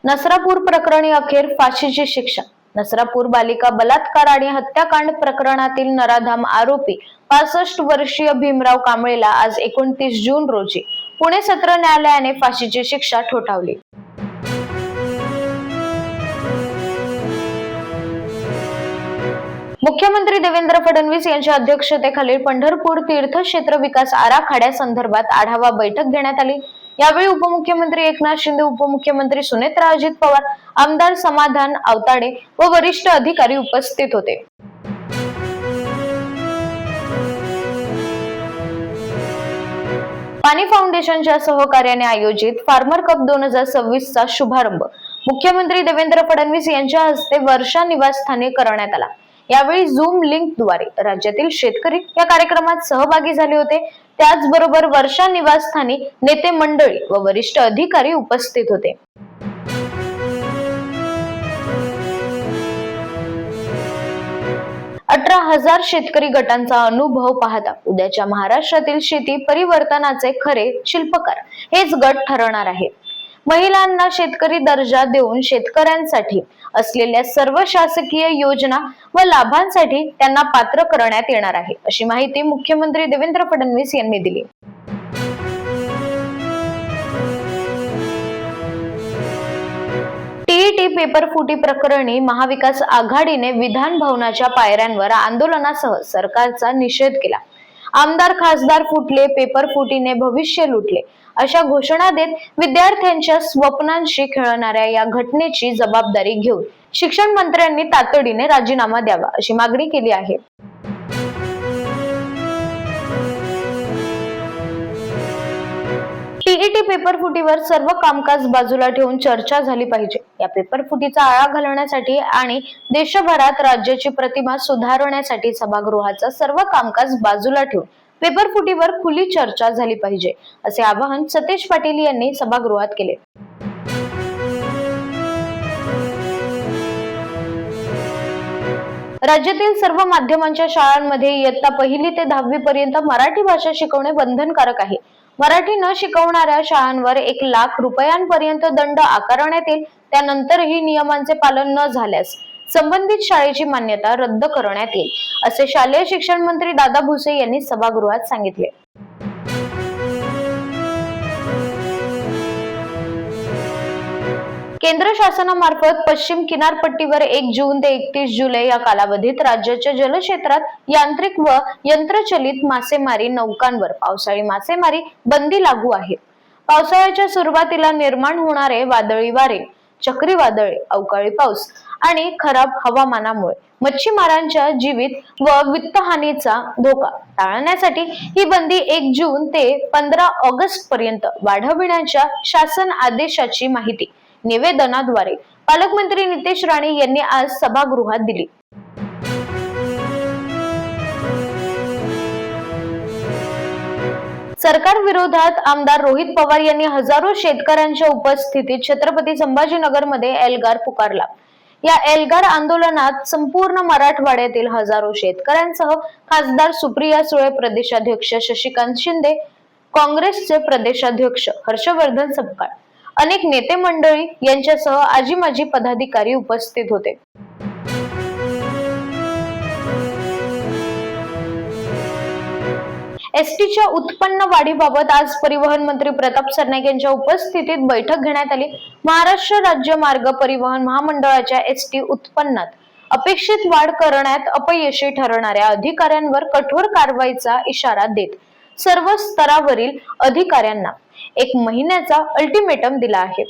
नसरापूर प्रकरणी अखेर फाशीची शिक्षा। नसरापूर बालिका बलात्कार आणि हत्याकांड प्रकरणातील नराधाम आरोपी 65 वर्षीय भीमराव कांबळेला आज 29 जून रोजी पुणे सत्र न्यायालयाने फाशीची शिक्षा ठोठावली। मुख्यमंत्री देवेंद्र फडणवीस यांच्या अध्यक्षतेखालील पंढरपूर तीर्थक्षेत्र विकास आराखड्यासंदर्भात आढावा बैठक घेण्यात आली। यावेळी उपमुख्यमंत्री एकनाथ शिंदे, उपमुख्यमंत्री सुनेत्रा अजित पवार, आमदार समाधान आवताडे व वरिष्ठ अधिकारी उपस्थित होते। पाणी फाउंडेशनच्या सहकार्याने आयोजित फार्मर कप 2026 चा शुभारंभ मुख्यमंत्री देवेंद्र फडणवीस यांच्या हस्ते वर्षा निवासस्थानी करण्यात आला। यावेळी झूम लिंकद्वारे राज्यातील शेतकरी या कार्यक्रमात सहभागी झाले होते। त्याचबरोबर वर्षा निवासस्थानी नेते मंडळी व वरिष्ठ अधिकारी उपस्थित होते। अठरा 18,000 शेतकरी गटांचा अनुभव पाहता उद्याच्या महाराष्ट्रातील शेती परिवर्तनाचे खरे शिल्पकार हेच गट ठरणार आहेत। महिलांना शेतकरी दर्जा देऊन शेतकऱ्यांसाठी असलेल्या सर्व शासकीय योजना व लाभांसाठी त्यांना पात्र करण्यात येणार आहे, अशी माहिती मुख्यमंत्री देवेंद्र फडणवीस यांनी दिली। टीईटी पेपर फुटी प्रकरणी महाविकास आघाडीने विधान भवनाच्या पायऱ्यांवर आंदोलनासह सरकारचा निषेध केला। आमदार खासदार फुटले, पेपर फुटीने भविष्य लुटले अशा घोषणा देत विद्यार्थ्यांच्या स्वप्नांशी खेळणाऱ्या या घटनेची जबाबदारी घेऊन शिक्षण मंत्र्यांनी तातडीने राजीनामा द्यावा अशी मागणी केली आहे। टीईटी पेपर फुटीवर सर्व कामकाज बाजूला ठेवून चर्चा झाली पाहिजे। या पेपर फुटीचा आळा घालण्यासाठी आणि देशभरात राज्याची प्रतिमा सुधारण्यासाठी सभागृहाचा सर्व कामकाज बाजूला ठेवून पेपर फुटीवर खुली चर्चा झाली पाहिजे, असे आवाहन सतेज पाटील यांनी सभागृहात केले। राज्यातील सर्व माध्यमांच्या शाळांमध्ये इयत्ता 1ली ते 10वी पर्यंत मराठी भाषा शिकवणे बंधनकारक आहे। मराठी न शिकवणाऱ्या शाळांवर 1 लाख रुपयांपर्यंत दंड आकारण्यात येईल। त्यानंतरही नियमांचे पालन न झाल्यास संबंधित शाळेची मान्यता रद्द करण्यात येईल, असे शालेय शिक्षण मंत्री दादा भुसे यांनी सभागृहात सांगितले। केंद्र शासनामार्फत पश्चिम किनारपट्टीवर 1 जून ते 31 जुलै या कालावधीत राज्याच्या जलक्षेत्रात यांत्रिक व यंत्रचलित मासेमारी नौकांवर पावसाळी मासेमारी बंदी लागू आहे। पावसाळ्याच्या सुरुवातीला निर्माण होणारे वादळी वारे, चक्रीवादळे, अवकाळी पाऊस आणि खराब हवामानामुळे मच्छीमारांच्या जीवित व वित्तहानीचा धोका टाळण्यासाठी ही बंदी 1 जून ते 15 ऑगस्ट पर्यंत वाढविण्याच्या शासन आदेशाची माहिती निवेदनाद्वारे पालकमंत्री नितेश राणे यांनी आज सभागृहात दिली। सरकार विरोधात आमदार रोहित पवार यांनी हजारो शेतकऱ्यांच्या उपस्थितीत छत्रपती संभाजीनगरमध्ये एल्गार पुकारला। या एल्गार आंदोलनात संपूर्ण मराठवाड्यातील हजारो शेतकऱ्यांसह खासदार सुप्रिया सुळे, प्रदेशाध्यक्ष शशिकांत शिंदे, काँग्रेसचे प्रदेशाध्यक्ष हर्षवर्धन सपकाळ, अनेक नेते मंडळी यांच्यासह आजी माजी पदाधिकारी उपस्थित होते। एसटीच्या उत्पन्न वाढीबाबत आज परिवहन मंत्री प्रताप सरनाईक यांच्या उपस्थितीत बैठक घेण्यात आली। महाराष्ट्र राज्य मार्ग परिवहन महामंडळाच्या एसटी उत्पन्नात अपेक्षित वाढ करण्यात अपयशी ठरणाऱ्या अधिकाऱ्यांवर कठोर कारवाईचा इशारा देत सर्व स्तरावरील अधिकाऱ्यांना 1 महिन्याचा अल्टिमेटम दिला आहे।